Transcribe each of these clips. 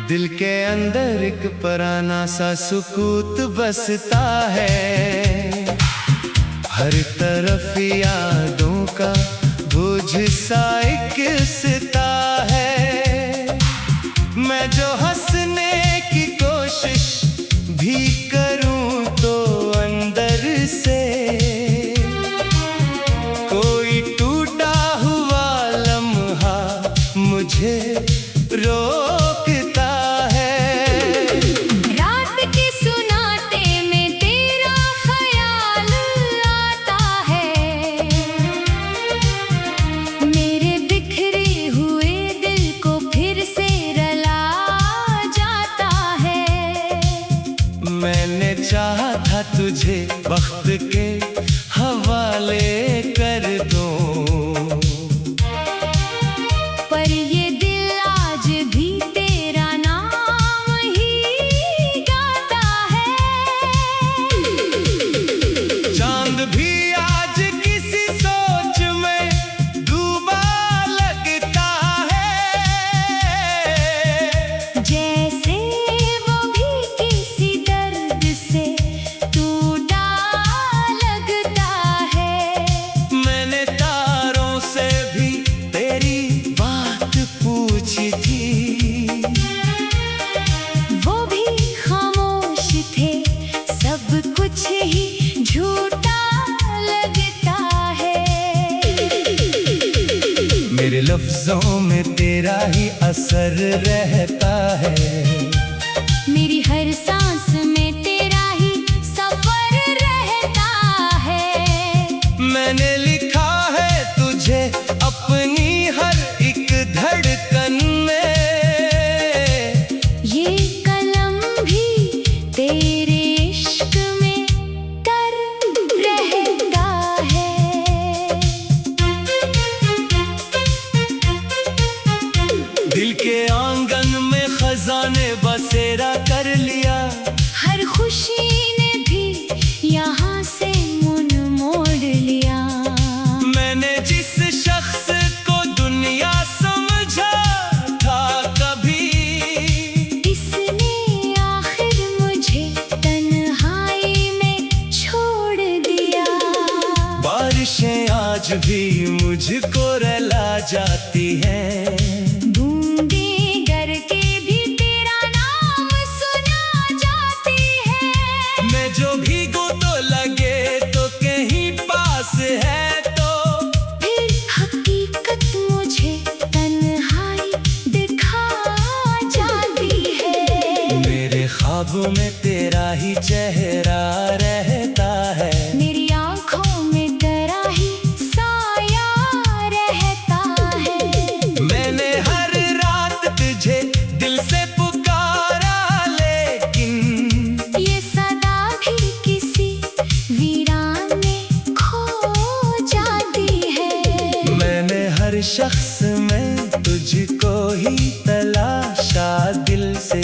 दिल के अंदर एक पराना सा सुकूत बसता है। हर तरफ यादों का बोझ सा एक सिता है। मैं जो हंसने की कोशिश भी करूं तो अंदर से कोई टूटा हुआ लम्हा मुझे रोकता है। रात के सुनाते में तेरा ख्याल आता है। मेरे बिखरे हुए दिल को फिर से रला जाता है। मैंने चाहा था तुझे वक्त के हवाले कर दूं, पर ये दिल आज भी तेरा नाम ही गाता है। चांद भी आज किसी सोच में डूबा लगता है। जैसे वो भी किसी दर्द से टूटा लगता है। मैंने तारों से भी तेरी बात पूछी थी, वो भी खामोश थे, सब कुछ ही झूठा लगता है। मेरे लफ्जों में तेरा ही असर रहता है। मेरी हर सांस में तेरा ही सफर रहता है। मैंने लिखा है तुझे अपनी हर एक धड़कन में। ये कलम भी तेरे इश्क में तर रहता है। दिल के आंगन में खजाने बसेरा कर लिया। हर खुशी ने भी यहाँ से मुन मोड़ लिया। मैंने जिस शख्स को दुनिया समझा था कभी, इसने आखिर मुझे तन्हाई में छोड़ दिया। बारिशें आज भी मुझको रुला जाती हैं। बूंदें गर के भी तेरा नाम सुना जाती है। मैं जो भीगूं तो लगे तो कहीं पास है तो। फिर हकीकत मुझे तन्हाई दिखा जाती है। मेरे ख्वाबों में तेरा ही चेहरा रहता है। मेरी आंखों में तेरा ही साया रहता है। मैंने हर रात तुझे दिल से पुकारा, लेकिन ये सदा भी किसी वीरान में खो जाती है। मैंने हर शख्स में तुझको ही तलाशा दिल से।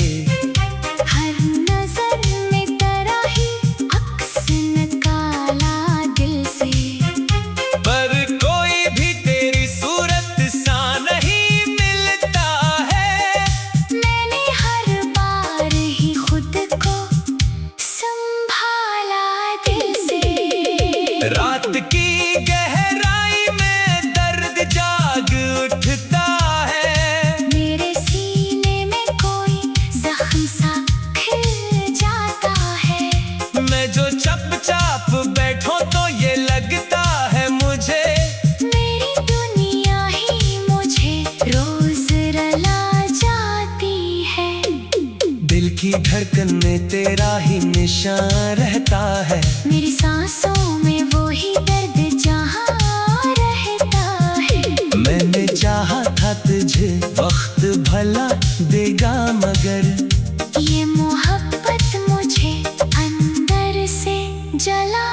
हर नजर में तेरा ही अक्स निकाला दिल से। पर कोई भी तेरी सूरत सा नहीं मिलता है। मैंने हर बार ही खुद को संभाला दिल से। रात की गहराई में दर्द जाग उठता है। मेरे सीने में कोई जख्म सा खिल जाता है। मैं जो चुपचाप बैठूं तो ये लगता है मुझे, मेरी दुनिया ही मुझे रोज रुला जाती है। दिल की धड़कन में तेरा ही निशान रहता है। मेरी सांसों में वो ही दर्द जहाँ रहता है। मैंने चाहा था तुझे वक्त भला देगा, मगर ये मोहब्बत मुझे अंदर से जला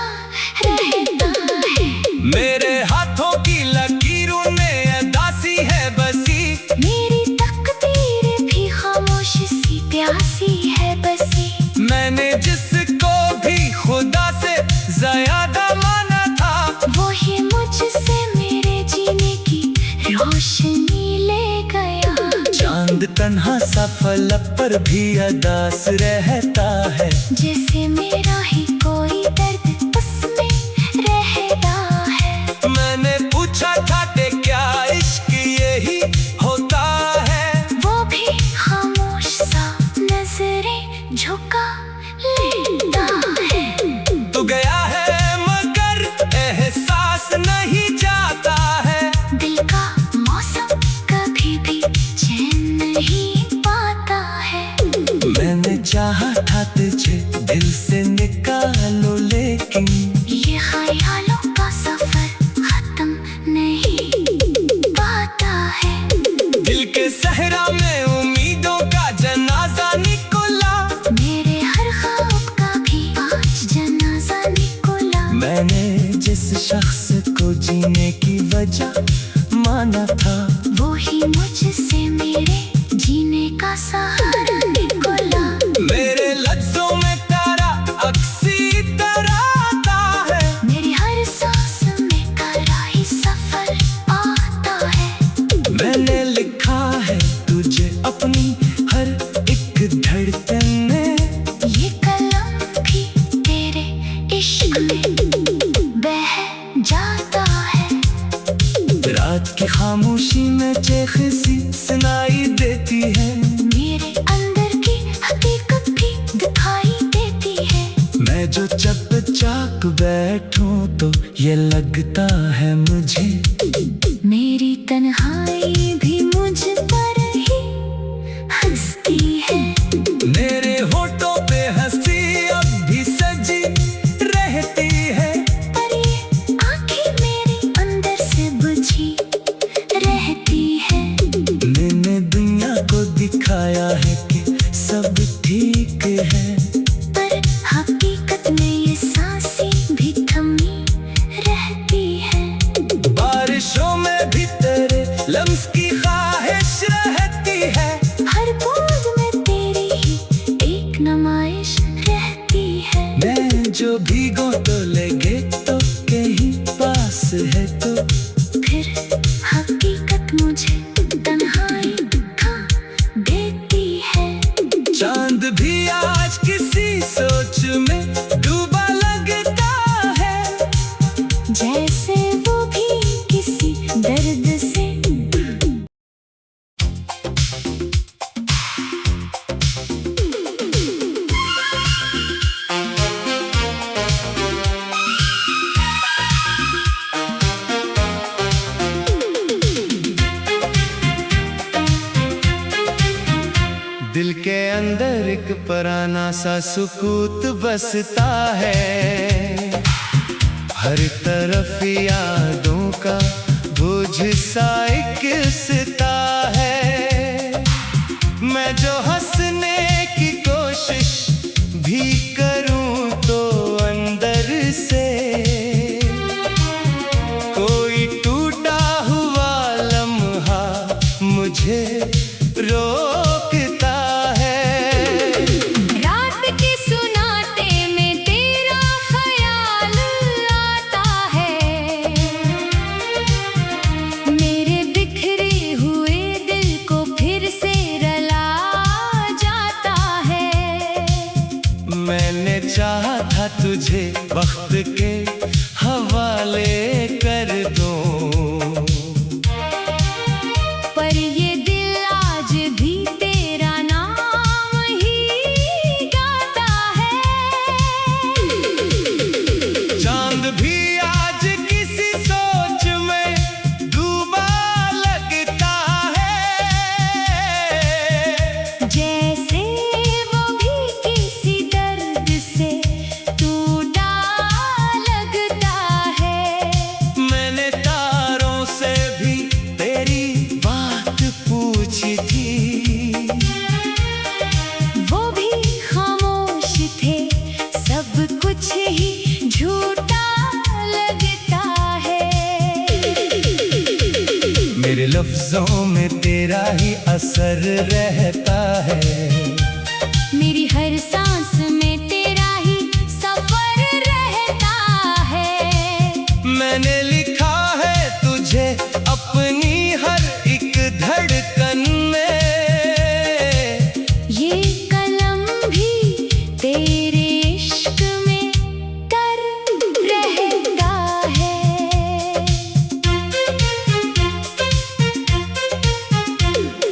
रहता है। मेरे हाथों की लकीरों में अदासी है बसी। मेरी तकदीर भी खामोश सी प्यासी है बसी। मैंने जिसको भी खुदा से ज्यादा माना था, वो ही मुझसे मेरे जीने की रोशनी ले गया। चांद चांद तन्हा सा फलक पर भी अदास रहता है। जैसे मेरा ही कोई दर्द उसमें रहता है। मैंने पूछा था कि क्या इश्क यही होता है? वो भी खामोश सा नजरें झुका लेता है। तू गया है मगर एहसास नहीं जाता है। दिल का मौसम कभी भी चैन नहीं पाता है। मैंने चाहा था तुझे दिल से निकालो, लेकिन ये ख्यालों का सफर खत्म नहीं पाता है। दिल के सहरा में उम्मीदों का जनाजा निकला। मेरे हर ख्वाब का भी आज जनाजा निकला। मैंने जिस शख्स को जीने की वजह माना था, वो ही मुझसे मेरे जीने का सहारा निकला। मेरे लफ्जों में तारा अक्सी तरह आता है। मेरी हर सांस में कराई सफर आता है। मैंने लिखा है तुझे अपनी हर एक धड़कन में। ये कलम भी तेरे इश्क में बह जाता है। रात की खामोशी में चेख सी सुनाई देती है। मेरे अंदर की हकीकत भी दिखाई देती है। मैं जो चुपचाप बैठूं तो ये लगता है मुझे, मेरी तन्हाई भी मुझ पर ही हंसती है। मेरे होठों पे हंसी अब भी सजी रहती है। पर ये आँखें मेरे अंदर से बुझी रहती है। मैंने दुनिया को दिखाया है कि सब ठीक है, पर हकीकत में ये सांसें भी थमी रहती है। बारिशों में भी तेरे लम्स की ख्वाहिश रहती है। हर बूंद में तेरी ही एक नुमाइश रहती है। मैं जो भीगो तो लगे तो कहीं पास है, तो फिर हकीकत मुझे तन्हाई खा देती है। चांद भी आज किसी सोच में डूबा लगता है। जैसे वो भी किसी दर्द से। दिल के अंदर एक पुराना सा सुकूत बसता है। हर तरफ यादों का बोझ सा एकसता है। मैं जो हंसने की कोशिश भी करूं तो अंदर से कोई टूटा हुआ लम्हा मुझे रोकता है। रात के सुनाते में तेरा ख्याल आता है। मेरे बिखरे हुए दिल को फिर से रला जाता है। मैंने चाहा था तुझे वक्त के हवाले कर दूं, पर ये दिल आज भी तेरा नाम ही गाता है। चांद भी आज किसी सोच में डूबा लगता है। जैसे वो भी किसी दर्द से टूटा लगता है। मैंने तारों से भी तेरी बात पूछी थी। वो भी खामोश थे, सब कुछ ही झूठा लगता है। मेरे लफ्जों में तेरा ही असर रहता है। मेरी हर सांस में तेरा ही सफर रहता है। मैंने लिखा है तुझे अपनी हर एक धड़कन में।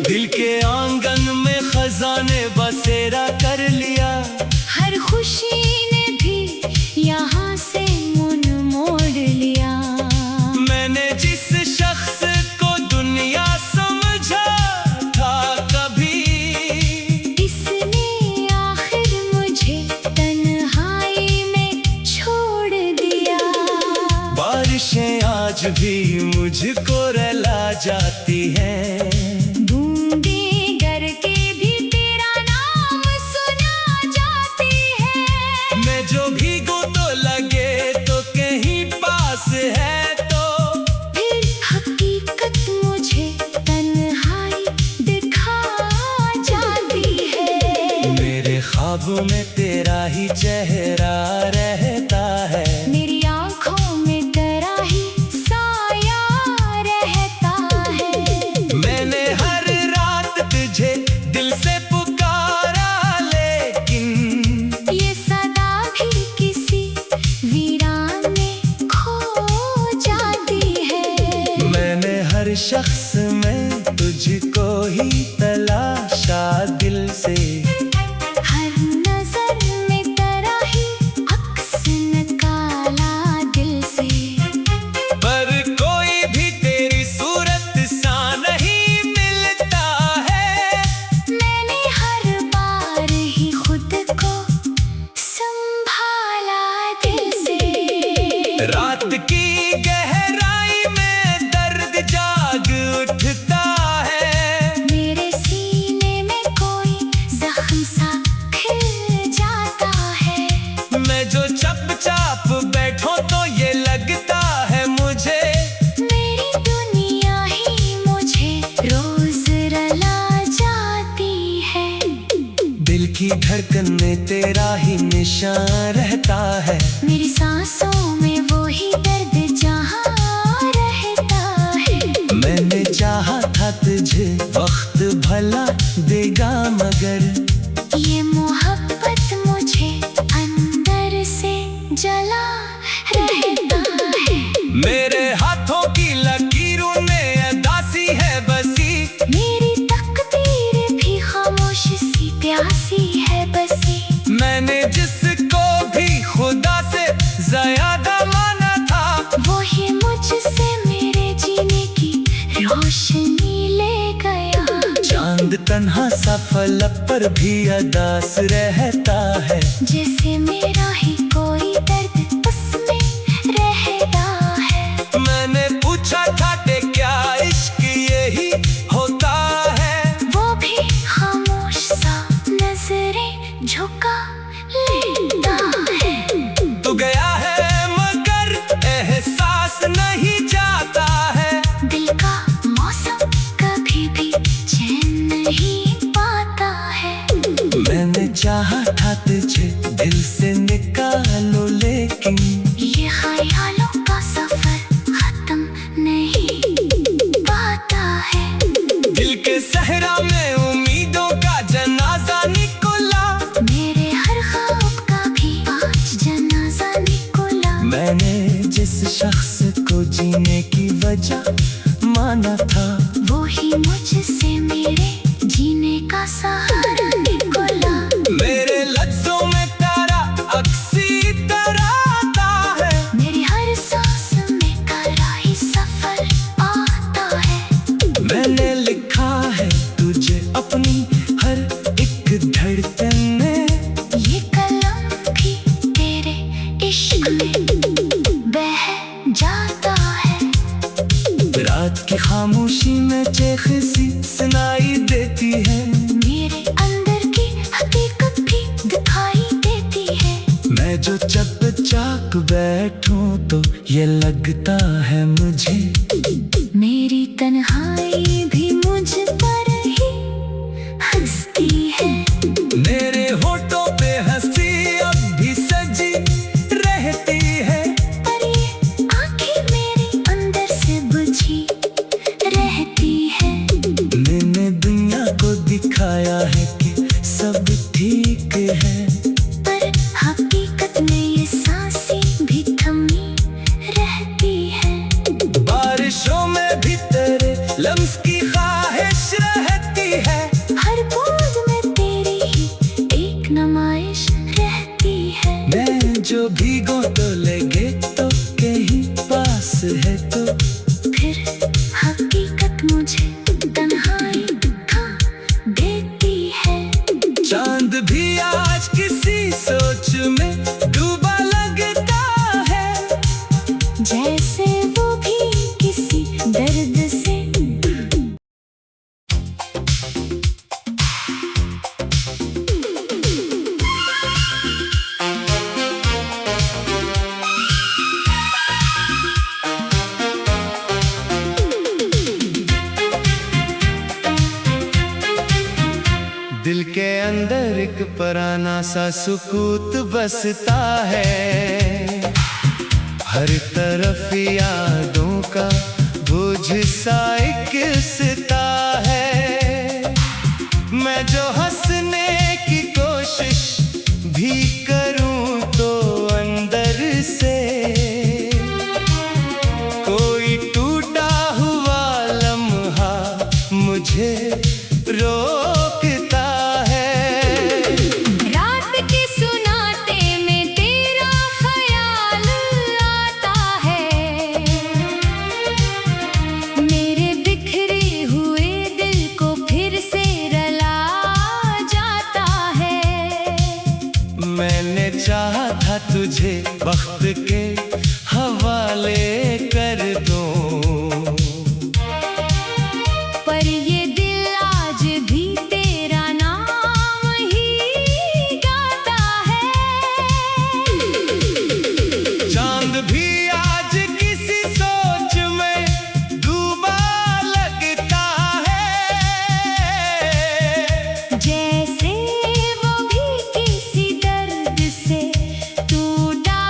दिल के आंगन में खजाने बसेरा कर लिया। हर खुशी ने भी यहाँ से मुन मोड़ लिया। मैंने जिस शख्स को दुनिया समझा था कभी, इसने आखिर मुझे तन्हाई में छोड़ दिया। बारिशें आज भी मुझको रुला जाती हैं। बूंदें गर के भी तेरा नाम सुना जाती है। मैं जो भीगूं तो लगे तो कहीं पास है, तो फिर हकीकत मुझे तन्हाई दिखा जाती है। मेरे ख्वाबों में तेरा ही चेहरा रहता है। मेरी आँखों में तेरा ही साया रहता है। मैंने हर रात तुझे दिल से पुकारा, लेकिन ये सदा भी किसी वीरान में खो जाती है। मैंने हर शख्स में तुझको ही तलाशा दिल से। हर नजर में तेरा ही अक्स निकाला दिल से। पर कोई भी तेरी सूरत सा नहीं मिलता है। मैंने हर बार ही खुद को संभाला दिल से। रात की गहराई में दर्द जाग उठता है। मेरे सीने में कोई जख्म सा खिल जाता है। मैं जो चुपचाप बैठो तो ये लगता है मुझे, मेरी दुनिया ही मुझे रोज रुला जाती है। दिल की धड़कन में तेरा ही निशान रहता है। मेरी सांसों में वो ही दर्द जहाँ रहता है। मैंने चाहा था तुझे वक्त भला देगा, मगर ये मोहब्बत मुझे अंदर से जला रहता है। मेरे हाथों की लकीरों में अदासी है बसी। मेरी तकदीर भी खामोश सी प्यासी है बसी। मैंने जिसको भी खुदा से ज्यादा माना था, वो ही मुझसे मेरे जीने की रोशनी ले गया। चांद तन्हा सा फलक पर भी अदास रहता है। जैसे मेरा ही कोई दर्द उसमें रहता है। मैंने पूछा था कि क्या इश्क यही होता है, वो भी खामोश सा नजरें झुका लेता है। तू गया है मगर एहसास नहीं जाता है। दिल का मौसम कभी भी चैन नहीं पाता है। मैंने चाहा था तुझे दिल से निकालो, लेकिन ये ख्यालों का सफर खत्म नहीं पाता है। दिल के सहरा में उम्मीदों का जनाजा निकला। मेरे हर ख्वाब का भी आज जनाजा निकला। मैंने जिस शख्स को जीने की वजह माना था, वो ही मुझसे मेरे जीने का सहारा निकला। मेरे लफ्जों में तेरा अक्सी तरह आता है। मेरी हर सांस में तेरा ही सफर आता है। मैंने लिखा है तुझे दिल के अंदर एक पुराना सा सुकूत बसता है, हर तरफ यादों का बोझ सा एक सिता है। मैं जो हंसने की कोशिश भी करूं तो अंदर से कोई टूटा हुआ लम्हा मुझे रोकता है। रात के सुनाते में तेरा ख्याल आता है, मेरे बिखरे हुए दिल को फिर से रला जाता है। मैंने चाहा था तुझे वक्त के हवाले कर दूं, पर ये दिल आज भी तेरा नाम ही गाता है। चांद भी आज किसी सोच में डूबा लगता है, जैसे वो भी किसी दर्द से टूटा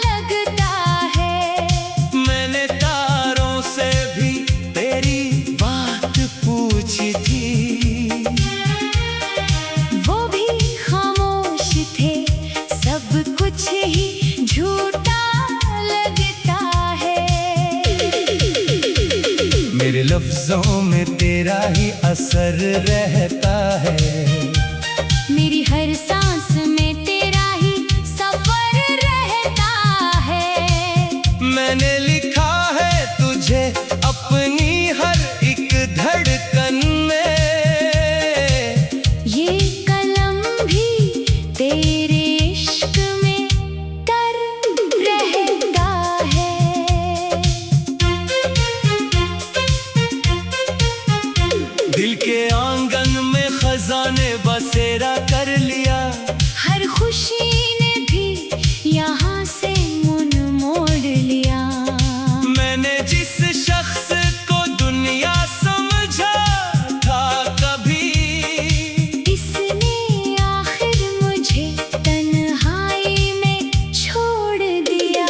लगता है। मैंने तारों से भी तेरी बात पूछी थी, वो भी खामोश थे, सब कुछ ही झूठा लगता है। मेरे लफ्जों में तेरा ही असर रहता है, मेरी हर सांस में तेरा ही सफर रहता है। मैंने लिखा है तुझे अपनी हर एक धड़कन में, ये कलम भी तेरे इश्क में तर रहता है। दिल के आंगन में खजाने बसेरा कर लिया, हर खुशी ने भी यहाँ से मुन मोड़ लिया। मैंने जिस शख्स को दुनिया समझा था कभी, इसने आखिर मुझे तन्हाई में छोड़ दिया।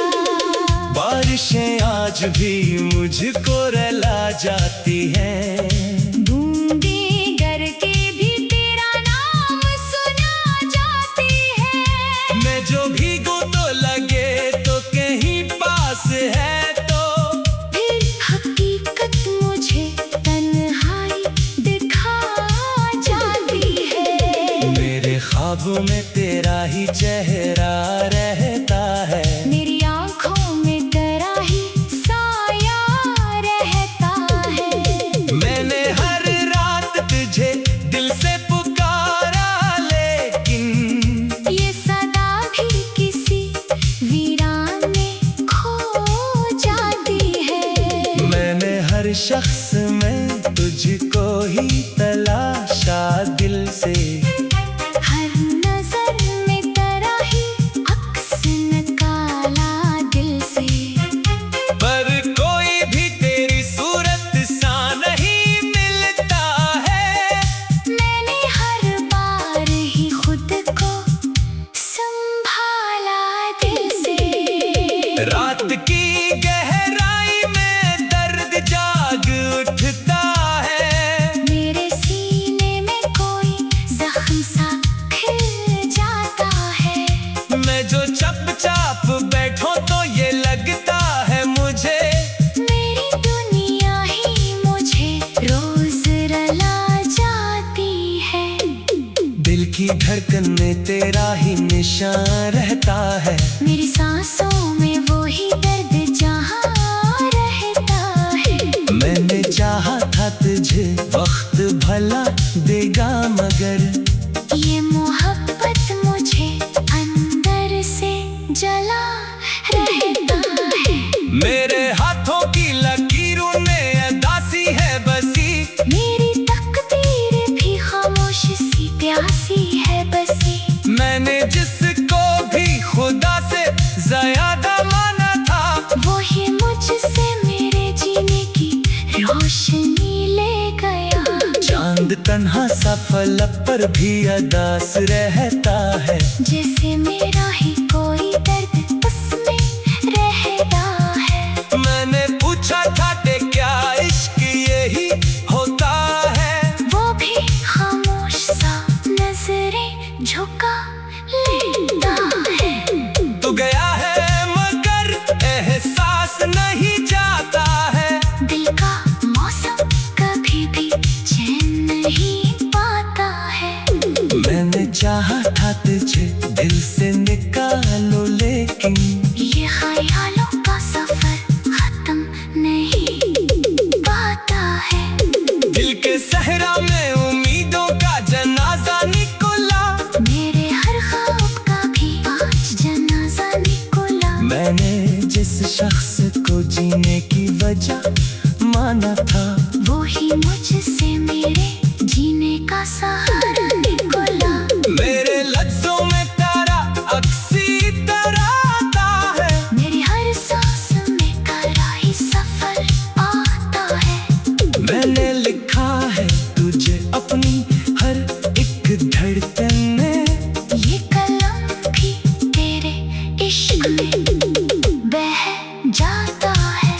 बारिशें आज भी मुझको रुला जाती हैं, बूंदें गर के भी तेरा नाम सुना जाती है। मैं जो भीगूं तो लगे तो कहीं पास है, तो फिर हकीकत मुझे तन्हाई दिखा जाती है। मेरे ख्वाबों में तेरा ही चेहरा रहता है, मेरी आंखों में तेरा ही साया रहता है। मैंने हर रात तुझे दिल से पुकारा, लेकिन ये सदा भी किसी वीरान में खो जाती है। मैंने हर शख्स में तुझको ही तलाशा दिल से, हर नजर में तेरा ही अक्स निकाला दिल से। पर कोई भी तेरी सूरत सा नहीं मिलता है। मैंने हर बार ही खुद को संभाला दिल से। रात की गहराई में दर्द जाग उठता है, मेरे सीने में कोई जख्म सा खिल जाता है। मैं जो चुपचाप बैठो तो ये लगता है मुझे, मेरी दुनिया ही मुझे रोज रला जाती है। दिल की धड़कन में तेरा ही निशान रहता है, मेरी सांसों में वो ही दर्द जहाँ रहता है। मैंने चाहा था तुझे वक्त भला देगा, मगर ये मोहब्बत मुझे अंदर से जला रहता है। मेरे हाथों की लकीरों में अदासी है बसी, मेरी तकदीर भी खामोश सी प्यासी है बसी। मैंने जिसको भी खुदा से ज्यादा माना था, वो ही मुझसे मेरे जीने की रोशनी ले गया। चांद तन्हा सा फलक पर भी अदास रहता है। जैसे मेरा ही कोई दर्द उसमें रहता है। मैंने पूछा था कि क्या इश्क यही होता है? वो भी खामोश सा नजरें झुका लेता है। तू गया है मगर एहसास नहीं जाता है। दिल का मौसम कभी भी चैन नहीं पाता है। मैंने चाहा था तुझे दिल से निकालो, लेकिन ये ख्यालों का सफर खत्म नहीं पाता है। दिल के सहरा में उम्मीदों का जनाजा निकला। मेरे हर ख्वाब का भी आज जनाजा निकला। मैंने जिस शख्स को जीने की वजह माना था, वो ही मुझसे मेरे जीने का सहारा निकला। मेरे लफ्जों में तारा अक्सी तरह आता है। मेरी हर सांस में कराई सफर आता है। मैंने लिखा है तुझे अपनी हर एक धड़कन में। ये कलम भी तेरे इश्क में बह जाता है।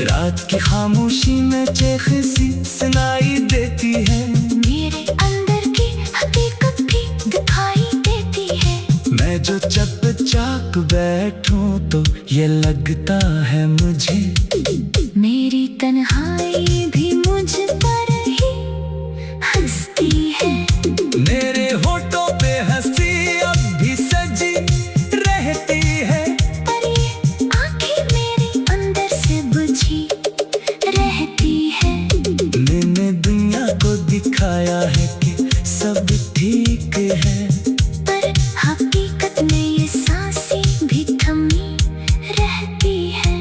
रात की खामोशी में चेख सी सुनाई देती है। मेरे अंदर की हकीकत भी दिखाई देती है। मैं जो चुपचाप बैठूं तो ये लगता है मुझे, मेरी तन्हाई भी मुझ पर ही हंसती है। मेरे होठों पे हंसी अब भी सजी रहती है। पर ये आँखें मेरी अंदर से बुझी रहती है। मैंने दुनिया को दिखाया है कि सब ठीक है, पर हकीकत में ये सांसें भी थमी रहती है।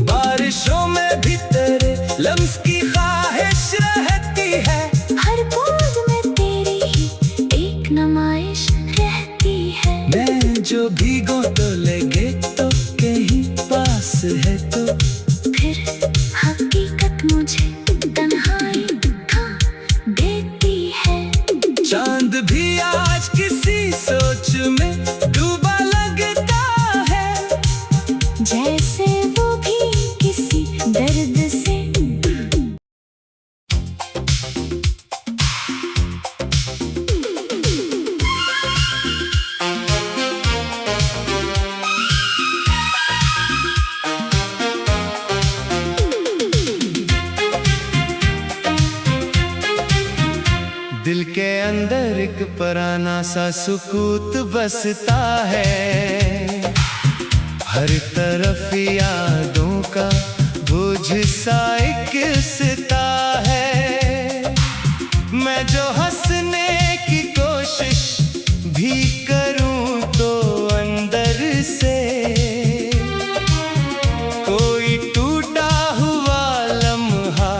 बारिशों में भी तेरे लम्स की ख्वाहिश रहती है। हर बूंद में तेरी ही एक नुमाइश रहती है। मैं जो भीगो तो लगे तो कहीं पास है तो। फिर हकीकत मुझे तन्हाई खा देती है। चांद भी आज किसी सोच में डूबा लगता है। जैसे वो भी किसी दर्द से। दिल के अंदर एक पराना सा सुकूत बसता है। हर तरफ यादों का बोझ सा एक सिता है। मैं जो हंसने की कोशिश भी करूं तो अंदर से कोई टूटा हुआ लम्हा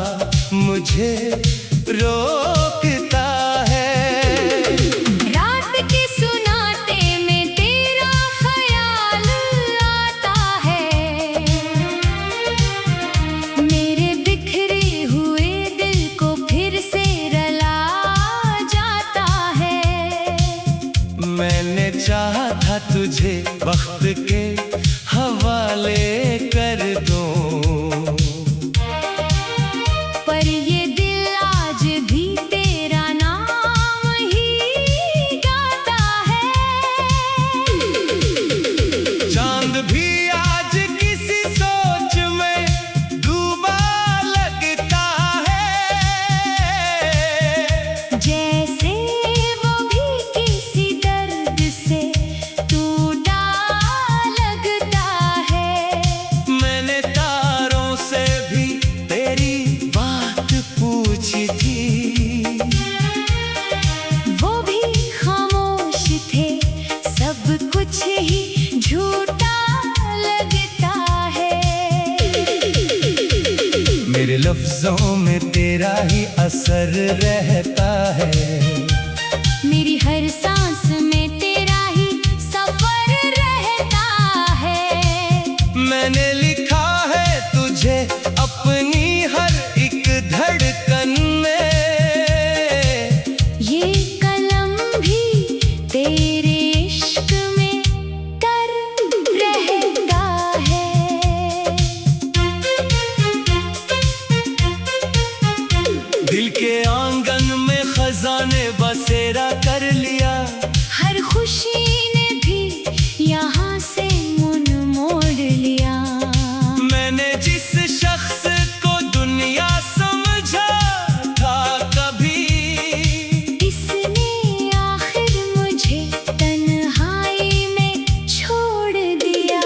मुझे रोकता है। रात के सुनाते में तेरा ख्याल आता है। मेरे बिखरे हुए दिल को फिर से रला जाता है। मैंने चाहा था तुझे वक्त के हवाले कर दूं, पर ये दिल आज भी तेरा नाम ही गाता है। चांद भी आज किसी सोच में डूबा लगता है। जैसे वो भी किसी दर्द से टूटा लगता है। मैंने तारों से भी तेरी बात पूछी थी। वो भी खामोश थे, सब कुछ ही झूठा लगता है। मेरे लफ्जों में तेरा ही असर रहता है। मेरी हर सांस में तेरा ही सफर रहता है। मैंने लिखा है तुझे अपनी हर एक धड़कन में। दिल के आंगन में खजाने बसेरा कर लिया। हर खुशी ने भी यहाँ से मुन मोड़ लिया। मैंने जिस शख्स को दुनिया समझा था कभी, इसने आखिर मुझे तन्हाई में छोड़ दिया।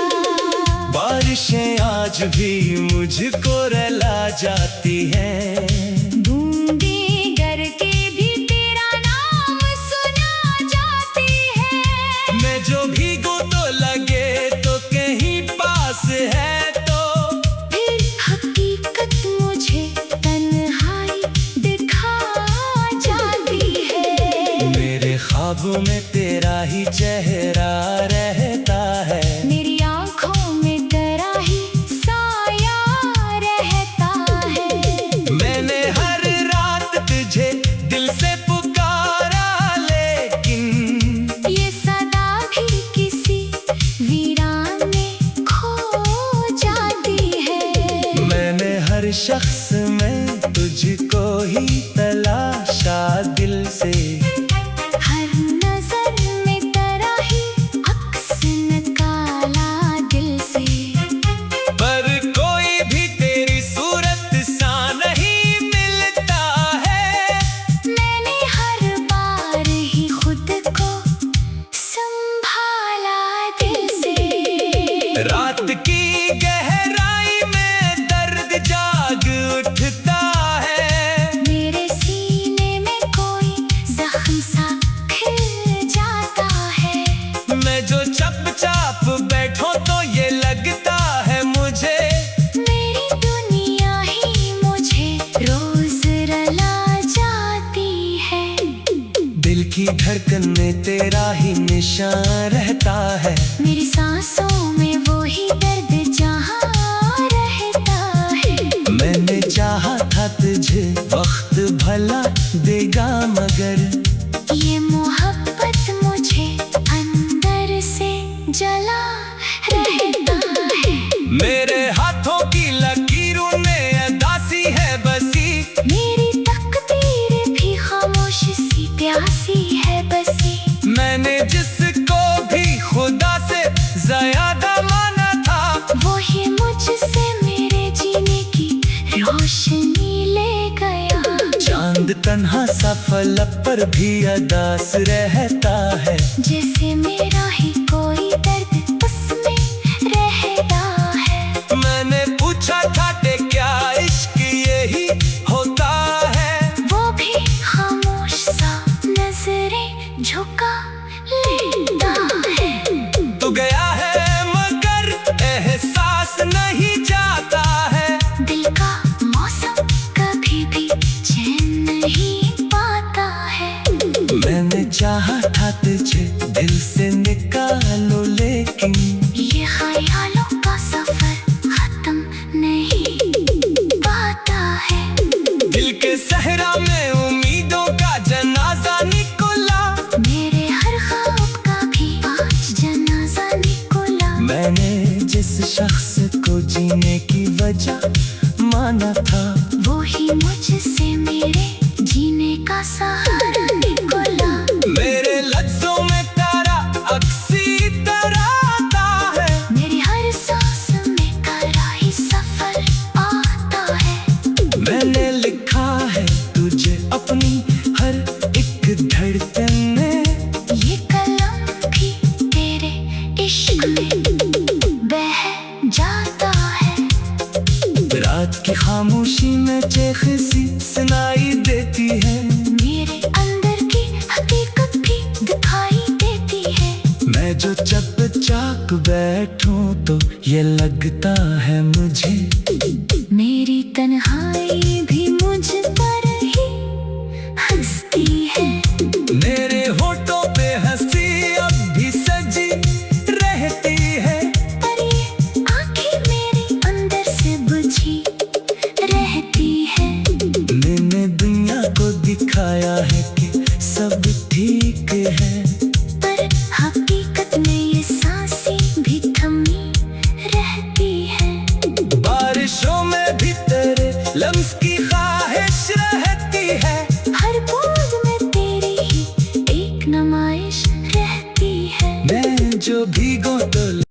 बारिशें आज भी मुझको रुला जाती हैं। बूंदें गर के भी तेरा नाम सुना जाती है। मैं जो भीगूं तो लगे तो कहीं पास है, तो फिर हकीकत मुझे तन्हाई दिखा जाती है। मेरे ख्वाबों में तेरा ही चेहरा रहता है। मेरी आंखों में तेरा ही साया रहता है। मैंने हर रात तुझे दिल से पुकारा, लेकिन ये सदा भी किसी वीरान में खो जाती है। मैंने हर शख्स में तुझको ही तलाशा दिल से। हर नजर में तेरा ही अक्स निकाला दिल से। पर कोई भी तेरी सूरत सा नहीं मिलता है। मैंने हर बार ही खुद को संभाला दिल से। रात की गहराई में दर्द जाग उठता है। मेरे सीने में कोई जख्म सा खिल जाता है। मैं जो चुपचाप बैठो तो ये लगता है मुझे, मेरी दुनिया ही मुझे रोज रुला जाती है। दिल की धड़कन में तेरा ही निशान रहता है। मेरी सांसों में वो ही दर्द जहाँ रहता है। मैंने चाहा था तुझे वक्त भला देगा, मगर ये मोहब्बत मुझे अंदर से जला रहता है। मेरे हाथों की लकीरों में अदासी है बसी। मेरी तकदीर भी खामोश सी प्यासी है बसी। मैंने जिसको भी खुदा से ज्यादा माना था, वो ही मुझसे मेरे जीने की रोशनी ले गया। चांद तन्हा सा फलक पर भी अदास रहता है। जैसे मेरा ही कोई दर्द उसमें रहता है। मैंने पूछा था कि क्या इश्क यही होता है, वो भी खामोश सा नजरें झुका लेता है। तू गया है मगर एहसास नहीं जाता है। दिल का मौसम कभी भी चैन नहीं पाता है। मैंने चाहा था तुझे दिल से निकालो, लेकिन ये ख्यालों का सफर खत्म नहीं पाता है। दिल के सहरा में उम्मीदों का जनाजा निकला। मेरे हर ख्वाब का भी आज जनाजा निकला। मैंने जिस शख्स को जीने की वजह माना था, वो ही मुझसे मेरे जीने का सहारा निकला। मेरे लफ्जों में तेरा अक्सी तरह आता है। मेरी हर सांस में तेरा ही सफर आता है। मैंने लिखा है तुझे अपनी हर एक धड़कन में। ये कलम भी तेरे इश्क में बह जाता है। रात की खामोशी में चेख सी सुनाई देती है। मेरे अंदर की हकीकत भी दिखाई देती है। मैं जो चुपचाप बैठूं तो ये लगता है मुझे, मेरी तन्हाई भी मुझ पर ही हंसती है। मेरे होठों पे हंसी अब भी सजी रहती है। पर ये आँखें मेरे अंदर से बुझी रहती है। मैंने दुनिया को दिखाया है कि सब ठीक है, पर हकीकत में ये सांसें भी थमी रहती है। बारिशों में भी तेरे लम्स की ख्वाहिश रहती है। हर बूंद में तेरी ही एक नुमाइश रहती है। मैं जो भीगो तो